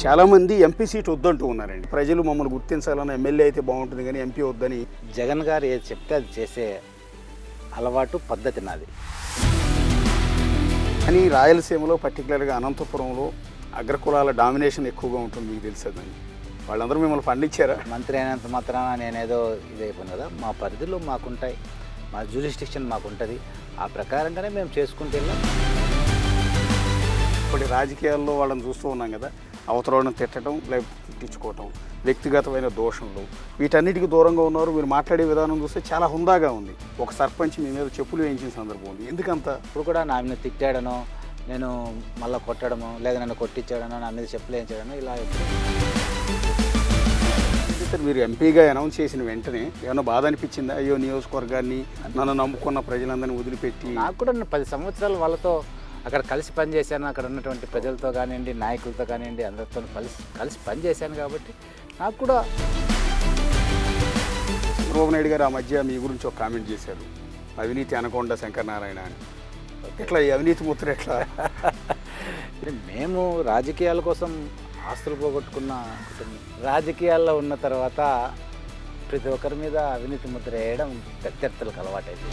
చాలామంది MP seat వద్దంటూ ఉన్నారండి. ప్రజలు మమ్మల్ని గుర్తించాలని ఎమ్మెల్యే అయితే బాగుంటుంది కానీ ఎంపీ వద్దని. జగన్ గారు ఏది చెప్తే అది చేసే అలవాటు పద్ధతి నాది. కానీ రాయలసీమలో పర్టికులర్గా అనంతపురంలో అగ్రకులాల డామినేషన్ ఎక్కువగా ఉంటుంది, మీకు తెలుసండి. వాళ్ళందరూ మిమ్మల్ని పండించారా? మంత్రి అయినంత మాత్రాన నేనేదో ఇదైపోయింది కదా. మా పరిధిలో మాకుంటాయి, మా జ్యూరిస్డిక్షన్ మాకుంటుంది. ఆ ప్రకారంగానే మేము చేసుకుంటూ వెళ్ళాం. ఇప్పుడు రాజకీయాల్లో వాళ్ళని చూస్తూ ఉన్నాం కదా, అవతలను తిట్టడం లేకపోతే తిట్టించుకోవటం, వ్యక్తిగతమైన దోషంలు, వీటన్నిటికీ దూరంగా ఉన్నారు. మీరు మాట్లాడే విధానం చూస్తే చాలా హుందాగా ఉంది. ఒక సర్పంచ్ మీ మీద చెప్పులు వేయించిన సందర్భం ఉంది. ఎందుకంత? ఇప్పుడు కూడా నా మీద తిట్టాడనో, నేను మళ్ళీ కొట్టడము, లేదా నన్ను కొట్టించాడనో, నా మీద చెప్పులు వేయించాడనో ఇలా సార్, మీరు ఎంపీగా అనౌన్స్ చేసిన వెంటనే ఏమైనా బాధ అనిపించిందా? అయ్యో, నియోజకవర్గాన్ని నన్ను నమ్ముకున్న ప్రజలందరినీ వదిలిపెట్టి. నాకు కూడా నేను 10 సంవత్సరాలు వాళ్ళతో అక్కడ కలిసి పనిచేశాను. అక్కడ ఉన్నటువంటి ప్రజలతో కానివ్వండి, నాయకులతో కానివ్వండి, అందరితో కలిసి పనిచేశాను. కాబట్టి నాకు కూడా. చంద్రబాబు నాయుడు గారు ఆ మధ్య మీ గురించి ఒక కామెంట్ చేశారు, అవినీతి అనకొండ శంకరనారాయణ అని. ఎట్లా ఈ అవినీతి ముద్ర ఎట్లా? మేము రాజకీయాల కోసం ఆస్తులు పోగొట్టుకున్న కుటుంబం. రాజకీయాల్లో ఉన్న తర్వాత ప్రతి ఒక్కరి మీద అవినీతి ముద్ర వేయడం ప్రత్యర్థులకు అలవాటైంది.